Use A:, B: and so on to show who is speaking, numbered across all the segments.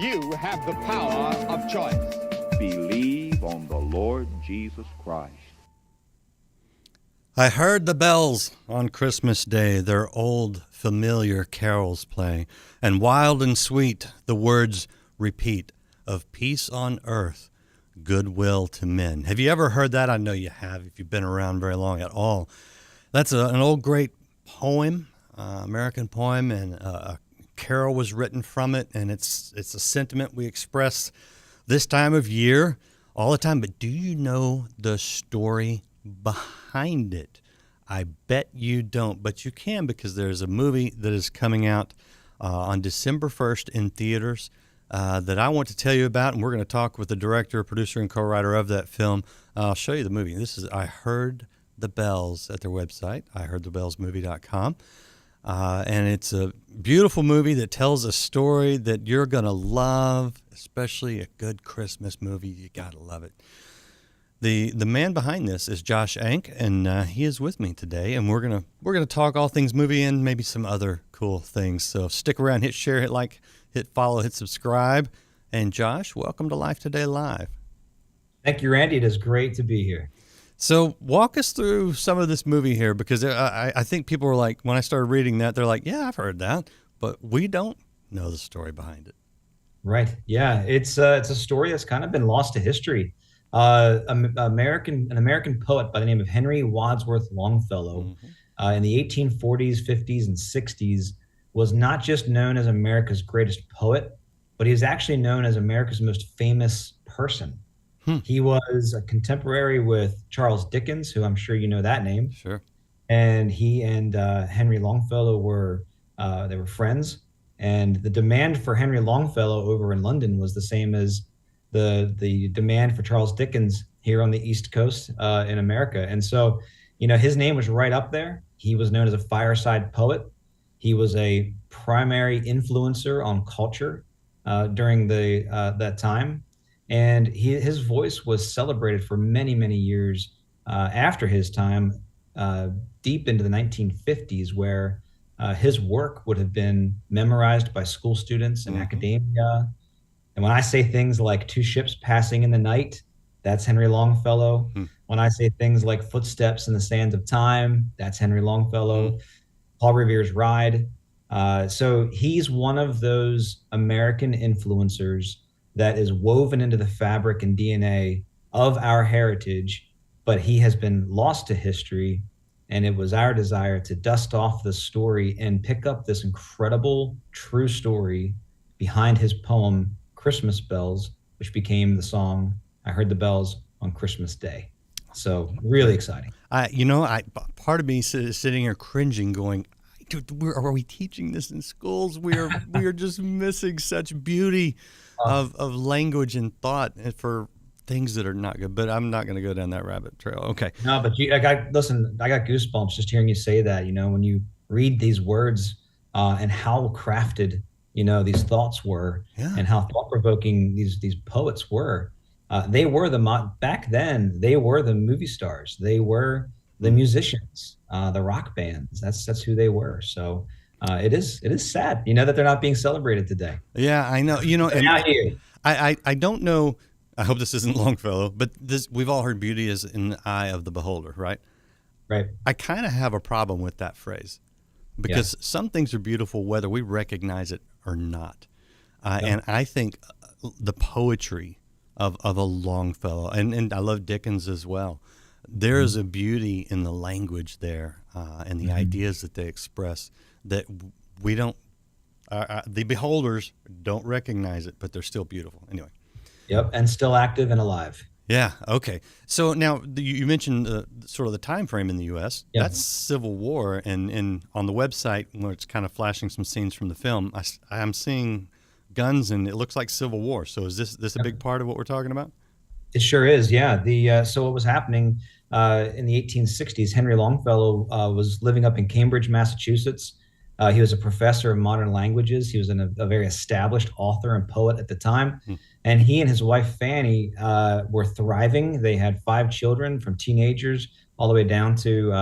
A: You have the power of choice.
B: Believe on the Lord Jesus Christ.
C: I heard the bells on Christmas Day, their old familiar carols play, and wild and sweet the words repeat of peace on earth, goodwill to men. Have you ever heard that? I know you have if you've been around very long at all. That's an old great poem, American poem, and a carol was written from it, and it's a sentiment we express this time of year all the time. But do you know the story behind it? I bet you don't, but you can, because there's a movie that is coming out on December 1st in theaters that I want to tell you about, and we're going to talk with the director, producer, and co-writer of that film. I'll show you the movie. This is I Heard the Bells at their website, iheardthebellsmovie.com. And it's a beautiful movie that tells a story that you're going to love, especially a good Christmas movie. You got to love it. The man behind this is Josh Enck, and he is with me today, and we're gonna talk all things movie and maybe some other cool things. So stick around, hit share, hit like, hit follow, hit subscribe. And Josh, welcome to Life Today Live.
D: Thank you, Randy. It is great to be here.
C: So walk us through some of this movie here, because I think people were like, when I started reading that, they're like, yeah, I've heard that, but we don't know the story behind it.
D: Right. Yeah. It's a story that's kind of been lost to history. An American poet by the name of Henry Wadsworth Longfellow, in the 1840s, 50s, and 60s, was not just known as America's greatest poet, but he was actually known as America's most famous person. He was a contemporary with Charles Dickens, who I'm sure you know that name.
C: Sure.
D: And he and Henry Longfellow were friends. And the demand for Henry Longfellow over in London was the same as the demand for Charles Dickens here on the East Coast in America. And so, his name was right up there. He was known as a fireside poet. He was a primary influencer on culture during that time. And his voice was celebrated for many, many years after his time, deep into the 1950s, where his work would have been memorized by school students and academia. And when I say things like two ships passing in the night, that's Henry Longfellow. When I say things like footsteps in the sands of time, that's Henry Longfellow. Paul Revere's Ride. So he's one of those American influencers that is woven into the fabric and DNA of our heritage, but he has been lost to history. And it was our desire to dust off the story and pick up this incredible true story behind his poem, Christmas Bells, which became the song, I Heard the Bells on Christmas Day. So really exciting.
C: Part of me is sitting here cringing going, are we teaching this in schools? We are just missing such beauty of language and thought for things that are not good. But I'm not going to go down that rabbit trail. Okay.
D: No, but I got goosebumps just hearing you say that. When you read these words and how crafted these thoughts were, and how thought-provoking these poets were. They were back then. They were the movie stars. They were the musicians, the rock bands. That's who they were. So it is sad, that they're not being celebrated today.
C: Yeah, I know. And
D: out here.
C: I don't know. I hope this isn't Longfellow, but we've all heard beauty is in the eye of the beholder, right?
D: Right.
C: I kind of have a problem with that phrase, because some things are beautiful whether we recognize it or not. And I think the poetry of a Longfellow, and I love Dickens as well. There is a beauty in the language there and the ideas that they express that we don't, the beholders don't recognize it, but they're still beautiful. Anyway.
D: Yep, and still active and alive.
C: Yeah. Okay. So now you mentioned sort of the time frame in the U.S.
D: Yeah.
C: That's Civil War, and on the website where it's kind of flashing some scenes from the film, I'm seeing guns, and it looks like Civil War. So is this a big part of what we're talking about?
D: It sure is. Yeah. So what was happening in the 1860s? Henry Longfellow was living up in Cambridge, Massachusetts. He was a professor of modern languages. He was a very established author and poet at the time. And he and his wife, Fanny, were thriving. They had 5 children, from teenagers all the way down to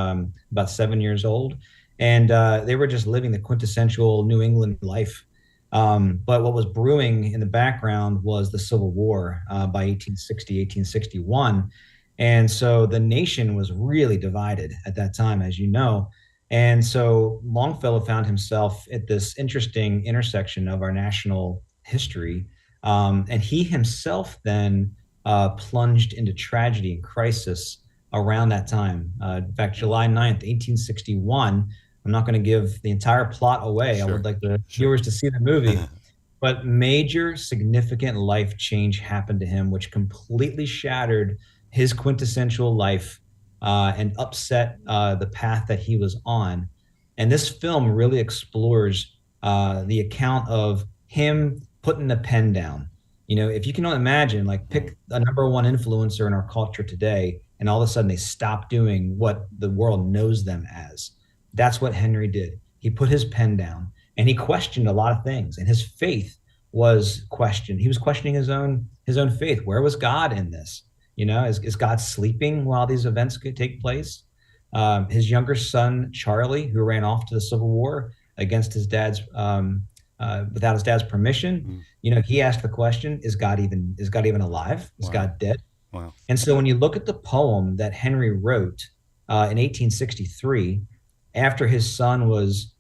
D: about 7 years old. And they were just living the quintessential New England life. But what was brewing in the background was the Civil War by 1860, 1861. And so the nation was really divided at that time, as you know. And so Longfellow found himself at this interesting intersection of our national history. And he himself then plunged into tragedy and crisis around that time. In fact, July 9th, 1861, I'm not going to give the entire plot away.
C: Sure.
D: I would like the viewers to see the movie. But major significant life change happened to him, which completely shattered his quintessential life and upset the path that he was on. And this film really explores the account of him putting the pen down. You know, if you can imagine, like, pick a number one influencer in our culture today, and all of a sudden they stop doing what the world knows them as. That's what Henry did. He put his pen down and he questioned a lot of things, and his faith was questioned. He was questioning his own faith. Where was God in this? You know, is God sleeping while these events could take place? His younger son, Charlie, who ran off to the Civil War against his dad's, without his dad's permission, you know, he asked the question: Is God even alive? Is God dead?
C: Wow.
D: And so, when you look at the poem that Henry wrote in 1863, after his son was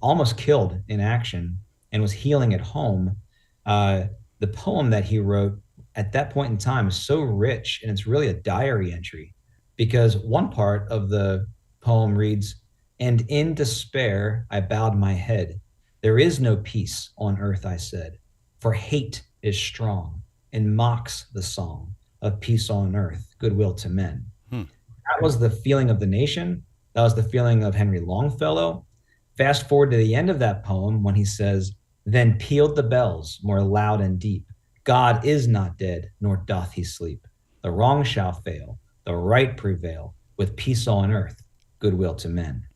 D: almost killed in action and was healing at home, the poem that he wrote at that point in time is so rich, and it's really a diary entry, because one part of the poem reads, "And in despair I bowed my head. There is no peace on earth, I said, for hate is strong and mocks the song of peace on earth, goodwill to men." That was the feeling of the nation. That was the feeling of Henry Longfellow. Fast forward to the end of that poem when he says, "Then pealed the bells more loud and deep. God is not dead, nor doth he sleep. The wrong shall fail, the right prevail, with peace on earth, goodwill to men."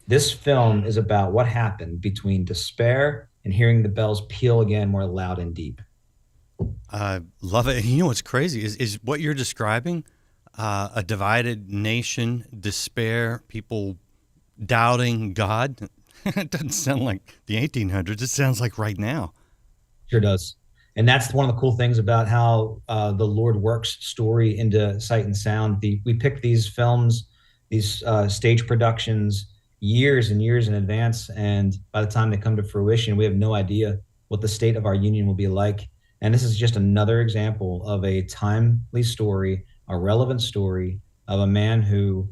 D: This film is about what happened between despair and hearing the bells peal again more loud and deep.
C: I love it. You know what's crazy is what you're describing, a divided nation, despair, people doubting God. It doesn't sound like the 1800s. It sounds like right now.
D: Sure does. And that's one of the cool things about how the Lord works story into sight and sound. We pick these films, these stage productions, years and years in advance. And by the time they come to fruition, we have no idea what the state of our union will be like. And this is just another example of a timely story, a relevant story of a man who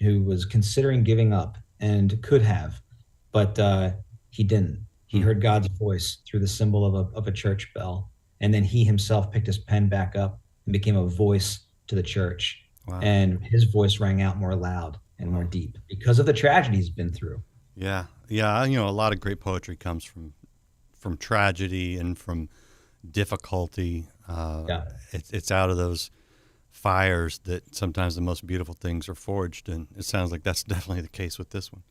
D: was considering giving up and could have, but he didn't. He heard God's voice through the symbol of a church bell. And then he himself picked his pen back up and became a voice to the church. Wow. And his voice rang out more loud and more deep because of the tragedy he's been through.
C: Yeah. Yeah. You know, a lot of great poetry comes from tragedy and from difficulty. It's out of those fires that sometimes the most beautiful things are forged. And it sounds like that's definitely the case with this one.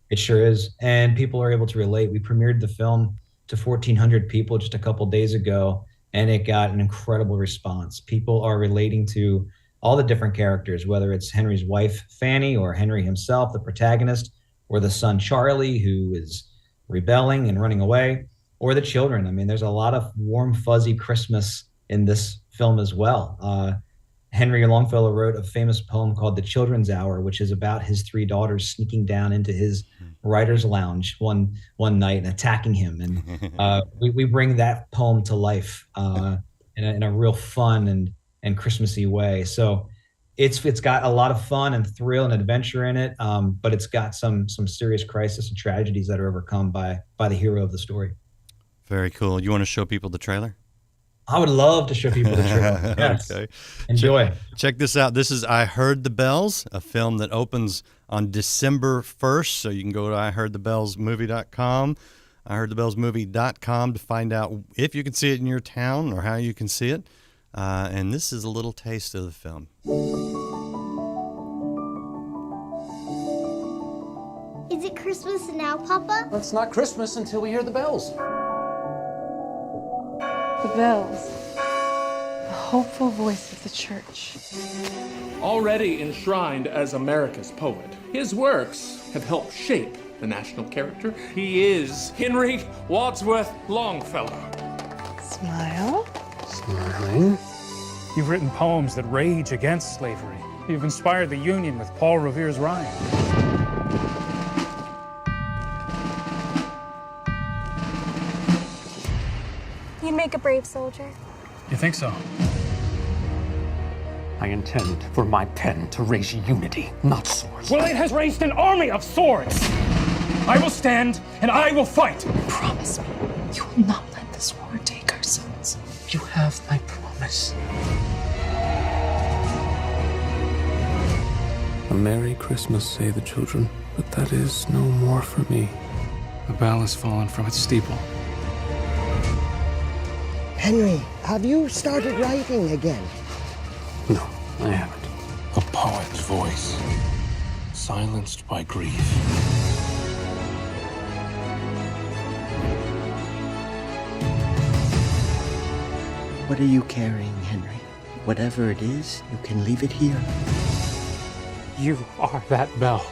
D: It sure is. And people are able to relate. We premiered the film to 1,400 people just a couple days ago, and it got an incredible response. People are relating to all the different characters, whether it's Henry's wife, Fanny, or Henry himself, the protagonist, or the son, Charlie, who is rebelling and running away, or the children. I mean, there's a lot of warm, fuzzy Christmas in this film as well. Henry Longfellow wrote a famous poem called The Children's Hour, which is about his three daughters sneaking down into his writer's lounge one night and attacking him. And we bring that poem to life in a real fun and Christmassy way. So it's got a lot of fun and thrill and adventure in it, but it's got some serious crisis and tragedies that are overcome by the hero of the story.
C: Very cool. You want to show people the trailer?
D: I would love to show people the trailer. Yes.
C: Okay.
D: Enjoy.
C: Check this out. This is I Heard the Bells, a film that opens on December 1st. So you can go to iheardthebellsmovie.com, iheardthebellsmovie.com to find out if you can see it in your town or how you can see it. And this is a little taste of the film.
E: Is it Christmas now, Papa?
F: Well, it's not Christmas until we hear the bells.
G: The bells, the hopeful voice of the church.
H: Already enshrined as America's poet, his works have helped shape
F: the national character. He is Henry Wadsworth Longfellow.
G: Smile.
H: Smiling.
I: You've written poems that rage against slavery. You've inspired the Union with Paul Revere's rhyme.
E: You'd make a brave soldier.
I: You think so?
H: I intend for my pen to raise unity, not swords.
I: Well, it has raised an army of swords. I will stand and I will fight.
G: Promise me you will not let this war take our sons.
H: You have my promise.
J: A Merry Christmas, say the children, but that is no more for me.
I: The bell has fallen from its steeple.
K: Henry, have you started writing again?
J: No, I haven't.
H: A poet's voice, silenced by grief.
K: What are you carrying, Henry? Whatever it is, you can leave it here.
I: You are that bell,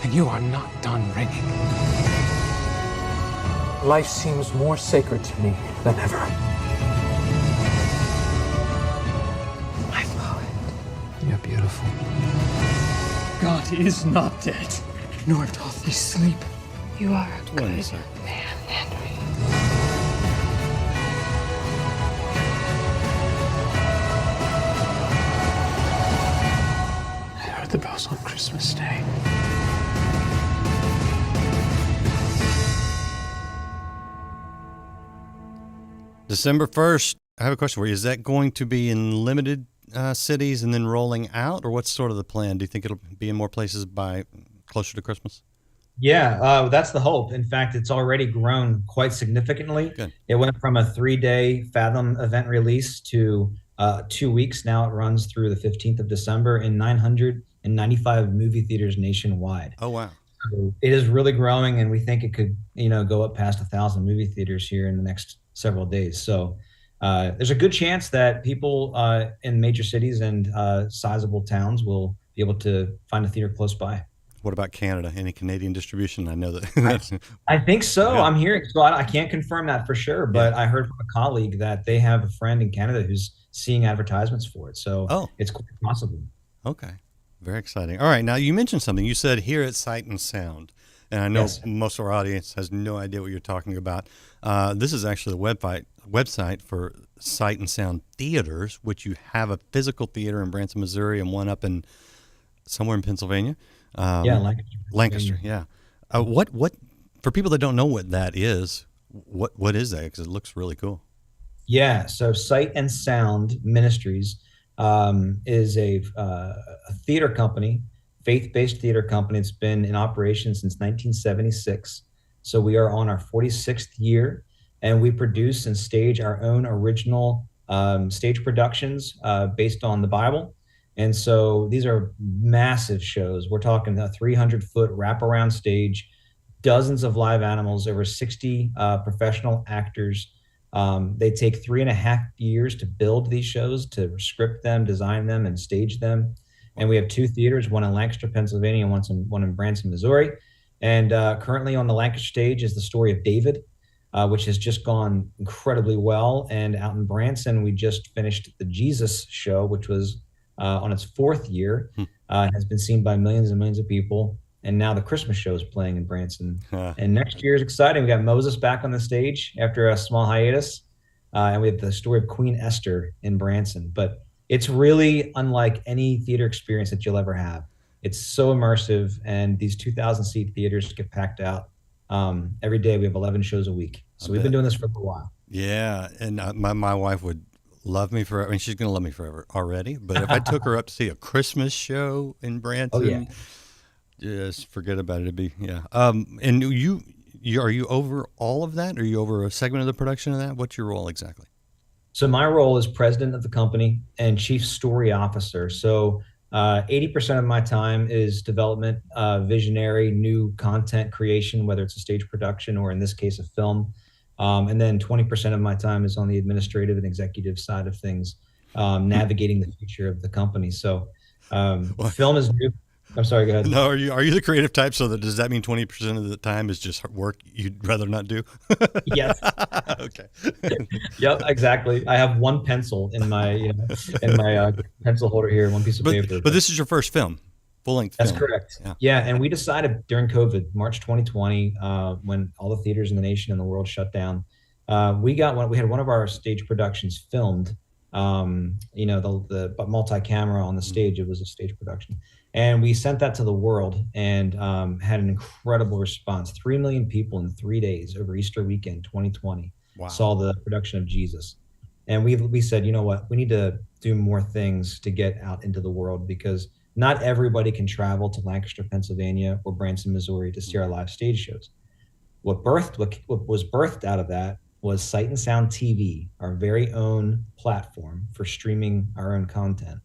I: and you are not done ringing.
H: Life seems more sacred to me than ever.
G: My poet.
J: You're beautiful.
I: God is not dead, nor doth he sleep.
G: You are a good
C: One second.
G: man, Henry.
H: I heard the bells on Christmas Day.
C: December 1st, I have a question for you. Is that going to be in limited cities and then rolling out, or what's sort of the plan? Do you think it'll be in more places by closer to Christmas?
D: Yeah, that's the hope. In fact, it's already grown quite significantly.
C: Good.
D: It went from a 3-day Fathom event release to 2 weeks. Now it runs through the 15th of December in 995 movie theaters nationwide.
C: Oh, wow.
D: So it is really growing, and we think it could, go up past 1,000 movie theaters here in the next several days. So there's a good chance that people in major cities and sizable towns will be able to find a theater close by.
C: What about Canada? Any Canadian distribution? I know that.
D: I think so.
C: Yeah.
D: I'm hearing. So I can't confirm that for sure, but I heard from a colleague that they have a friend in Canada who's seeing advertisements for it. So it's quite possible.
C: Okay. Very exciting. All right. Now, you mentioned something. You said here at Sight and Sound, and I know most of our audience has no idea what you're talking about. This is actually the website for Sight and Sound Theaters, which you have a physical theater in Branson, Missouri, and one up in somewhere in Pennsylvania. Lancaster. Yeah. What for people that don't know what that is? What is that? Because it looks really cool.
D: Yeah. So Sight and Sound Ministries is a theater company, faith-based theater company. It's been in operation since 1976. So we are on our 46th year, and we produce and stage our own original stage productions based on the Bible. And so these are massive shows. We're talking a 300-foot wraparound stage, dozens of live animals, over 60 professional actors. They take 3.5 years to build these shows, to script them, design them, and stage them. And we have 2 theaters, one in Lancaster, Pennsylvania, and one in Branson, Missouri. And currently on the Lancaster stage is the story of David, which has just gone incredibly well. And out in Branson, we just finished the Jesus show, which was on its 4th year, has been seen by millions and millions of people. And now the Christmas show is playing in Branson. And next year is exciting. We got Moses back on the stage after a small hiatus. And we have the story of Queen Esther in Branson. But it's really unlike any theater experience that you'll ever have. It's so immersive, and these 2,000-seat theaters get packed out. Every day we have 11 shows a week. So we've been doing this for a little while.
C: Yeah, and my wife would love me forever. I mean, she's going to love me forever already. But if I took her up to see a Christmas show in Branson, just forget about it. It'd be and you are you over all of that? Are you over a segment of the production of that? What's your role exactly?
D: So my role is president of the company and chief story officer. So 80% of my time is development, visionary, new content creation, whether it's a stage production or in this case a film. And then 20% of my time is on the administrative and executive side of things, navigating the future of the company. So film is new. I'm sorry, go ahead.
C: No, are you the creative type? So does that mean 20% of the time is just work you'd rather not do?
D: Yes.
C: Okay.
D: Yep, exactly. I have one pencil in my pencil holder here, one piece of paper.
C: But this is your first film, full-length film.
D: That's correct. Yeah, and we decided during COVID, March 2020, when all the theaters in the nation and the world shut down, we had one of our stage productions filmed. The multi-camera on the stage. It was a stage production, and we sent that to the world and had an incredible response. 3 million people in 3 days over Easter weekend 2020 saw the production of Jesus. And we said, you know what, we need to do more things to get out into the world, because not everybody can travel to Lancaster, Pennsylvania or Branson, Missouri to see our live stage shows. What was birthed out of that was Sight and Sound TV, our very own platform for streaming our own content.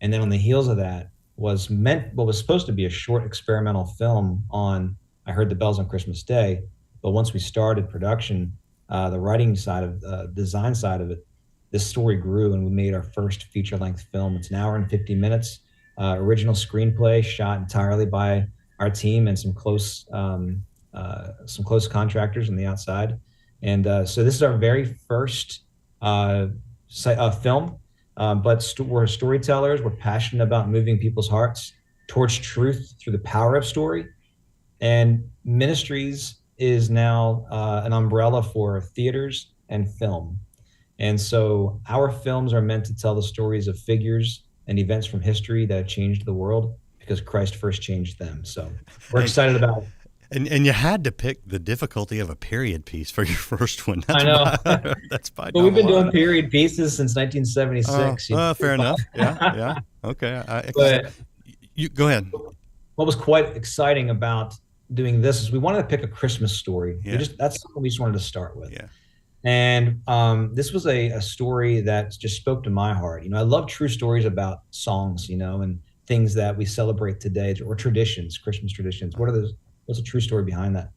D: And then on the heels of that was what was supposed to be a short experimental film on I Heard the Bells on Christmas Day. But once we started production, the writing side of design side of it, this story grew and we made our first feature-length film. It's an hour and 50 minutes, original screenplay shot entirely by our team and some close contractors on the outside. And so this is our very first film, but we're storytellers. We're passionate about moving people's hearts towards truth through the power of story. And Ministries is now an umbrella for theaters and film. And so our films are meant to tell the stories of figures and events from history that have changed the world because Christ first changed them. So we're excited about it.
C: And you had to pick the difficulty of a period piece for your first one.
D: I know.
C: That's by
D: but we've been doing period pieces since 1976.
C: Fair enough. Yeah. Okay. But you go ahead.
D: What was quite exciting about doing this is we wanted to pick a Christmas story.
C: Yeah.
D: That's something we just wanted to start with.
C: Yeah.
D: And this was a story that just spoke to my heart. I love true stories about songs, and things that we celebrate today, or traditions, Christmas traditions. What's a true story behind that?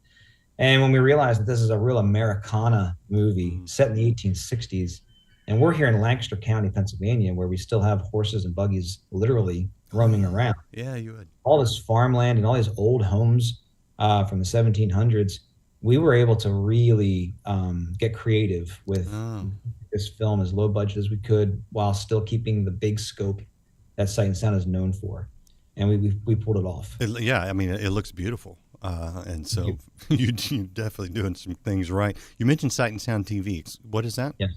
D: And when we realized that this is a real Americana movie set in the 1860s, and we're here in Lancaster County, Pennsylvania, where we still have horses and buggies literally roaming around.
C: Yeah, you would.
D: All this farmland and all these old homes from the 1700s, we were able to really get creative with this film as low budget as we could, while still keeping the big scope that Sight and Sound is known for. And we pulled it off.
C: It looks beautiful. And so you're definitely doing some things right. You mentioned Sight and Sound TV. What is that?
D: Yes.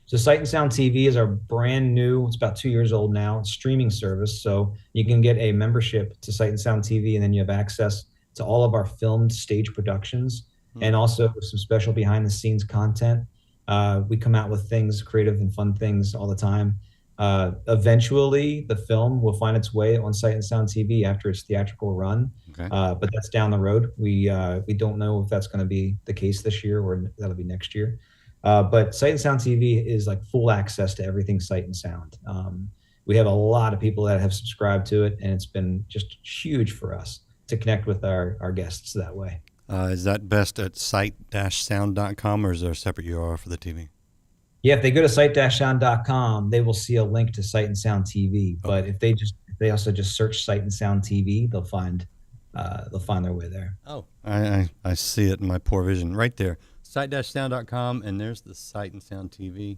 D: So Sight and Sound TV is our brand new, it's about 2 years old now, streaming service. So you can get a membership to Sight and Sound TV, and then you have access to all of our filmed stage productions and also some special behind the scenes content. We come out with things, creative and fun things all the time. Eventually, the film will find its way on Sight and Sound TV after its theatrical run, but that's down the road. We don't know if that's going to be the case this year or that'll be next year. But Sight and Sound TV is like full access to everything Sight and Sound. We have a lot of people that have subscribed to it, and it's been just huge for us to connect with our guests that way.
C: Is that best at sight-sound.com, or is there a separate URL for the TV?
D: Yeah, if they go to sight-sound.com, they will see a link to Sight and Sound TV. But if they also just search Sight and Sound TV, they'll find their way there.
C: Oh, I see it in my poor vision right there. Sight-sound.com, and there's the Sight and Sound TV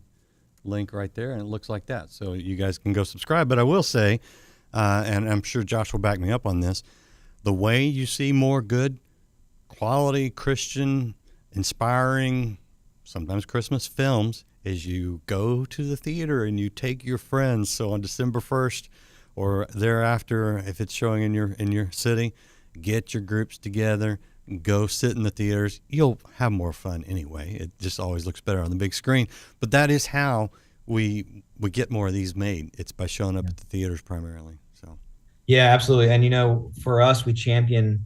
C: link right there, and it looks like that. So you guys can go subscribe. But I will say, and I'm sure Josh will back me up on this, the way you see more good, quality, Christian, inspiring, sometimes Christmas films is you go to the theater and you take your friends. So on December 1st or thereafter, if it's showing in your city, get your groups together, go sit in the theaters. You'll have more fun anyway. It just always looks better on the big screen. But that is how we get more of these made. It's by showing up at the theaters primarily. So
D: yeah, absolutely. And for us, we champion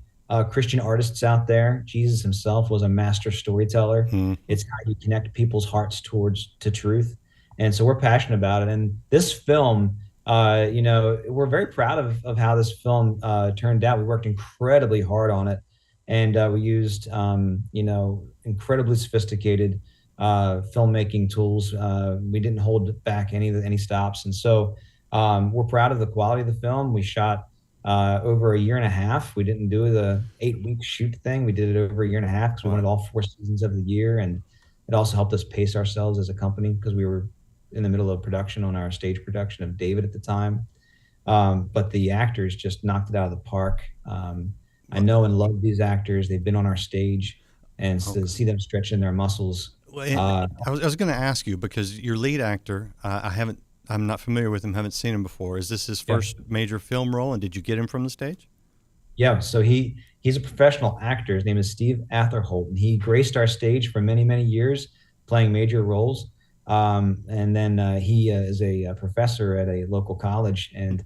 D: Christian artists out there. Jesus himself was a master storyteller. It's how you connect people's hearts to truth. And so we're passionate about it. And this film, we're very proud of how this film turned out. We worked incredibly hard on it. And we used, incredibly sophisticated filmmaking tools. We didn't hold back any stops. And so we're proud of the quality of the film. We shot over a year and a half. We didn't do the 8-week shoot thing. We did it over a year and a half because we wanted all 4 seasons of the year. And it also helped us pace ourselves as a company because we were in the middle of production on our stage production of David at the time. But the actors just knocked it out of the park. I know and love these actors. They've been on our stage, and to see them stretching their muscles.
C: I was going to ask you, because your lead actor, I'm not familiar with him, haven't seen him before. Is this his first major film role, and did you get him from the stage?
D: Yeah, so he's a professional actor. His name is Steve Atherholt, and he graced our stage for many, many years, playing major roles. And then he is a professor at a local college and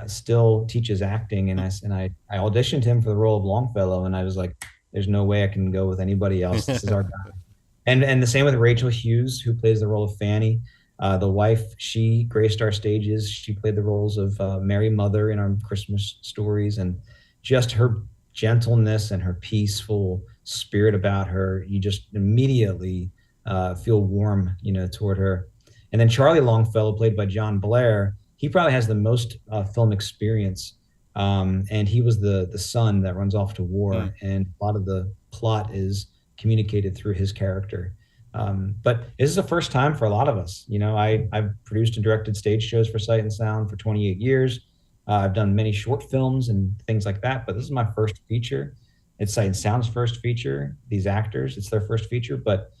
D: still teaches acting. And I auditioned him for the role of Longfellow, and I was like, there's no way I can go with anybody else. This is our guy. And the same with Rachel Hughes, who plays the role of Fanny. The wife, she graced our stages. She played the roles of Mary Mother in our Christmas stories, and just her gentleness and her peaceful spirit about her, you just immediately feel warm, toward her. And then Charlie Longfellow, played by John Blair, he probably has the most film experience, and he was the son that runs off to war, and a lot of the plot is communicated through his character. But this is the first time for a lot of us. I've produced and directed stage shows for Sight and Sound for 28 years. I've done many short films and things like that, but this is my first feature. It's Sight and Sound's first feature. These actors, it's their first feature, but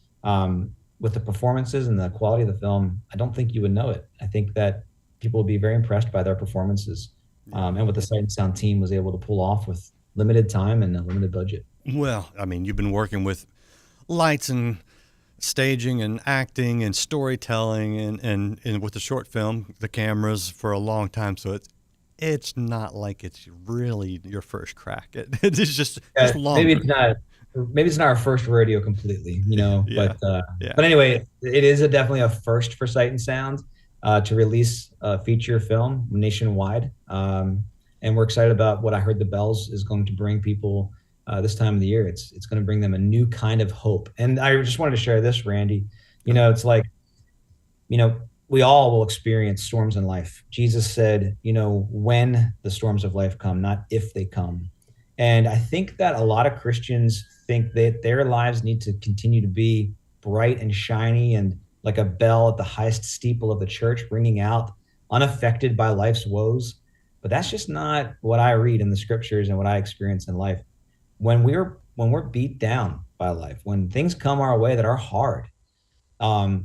D: with the performances and the quality of the film, I don't think you would know it. I think that people will be very impressed by their performances, and what the Sight and Sound team was able to pull off with limited time and a limited budget.
C: Well, I mean, you've been working with lights and staging and acting and storytelling and with the short film, the cameras, for a long time. So it's not like it's really your first crack. It's just longer.
D: Maybe it's not our first rodeo completely, but anyway, it is definitely a first for Sight and Sound to release a feature film nationwide. And we're excited about what I Heard the Bells is going to bring people this time of the year. It's going to bring them a new kind of hope. And I just wanted to share this, Randy. It's like, we all will experience storms in life. Jesus said, when the storms of life come, not if they come. And I think that a lot of Christians think that their lives need to continue to be bright and shiny and like a bell at the highest steeple of the church, ringing out, unaffected by life's woes. But that's just not what I read in the scriptures and what I experience in life. When we're beat down by life, when things come our way that are hard,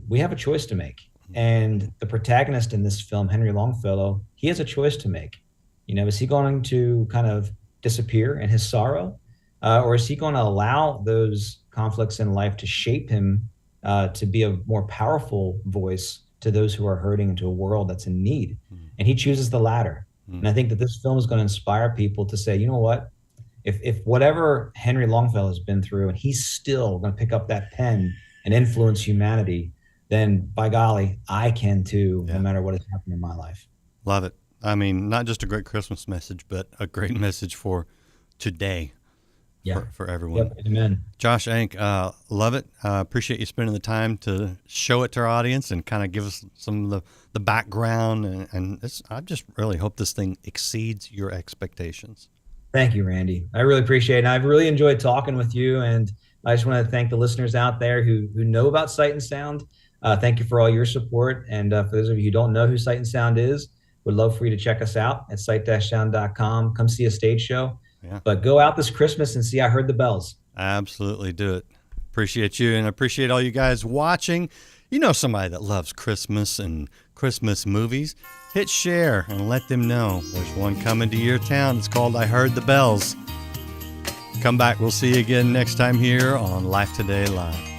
D: we have a choice to make. And the protagonist in this film, Henry Longfellow, he has a choice to make. Is he going to kind of disappear in his sorrow? Or is he going to allow those conflicts in life to shape him to be a more powerful voice to those who are hurting and to a world that's in need? And he chooses the latter. And I think that this film is going to inspire people to say, you know what? If whatever Henry Longfellow has been through, and he's still going to pick up that pen and influence humanity, then by golly, I can too, no matter what has happened in my life.
C: Love it. I mean, not just a great Christmas message, but a great message for today. For everyone.
D: Yep, amen.
C: Josh Enck, love it. Appreciate you spending the time to show it to our audience and kind of give us some of the background. And I just really hope this thing exceeds your expectations.
D: Thank you, Randy. I really appreciate it. I've really enjoyed talking with you. And I just want to thank the listeners out there who know about Sight and Sound. Thank you for all your support. And for those of you who don't know who Sight and Sound is, would love for you to check us out at sight-sound.com. Come see a stage show. Yeah. But go out this Christmas and see I Heard the Bells.
C: Absolutely, do it. Appreciate you, and appreciate all you guys watching. You know somebody that loves Christmas and Christmas movies. Hit share and let them know there's one coming to your town. It's called I Heard the Bells. Come back. We'll see you again next time here on Life Today Live.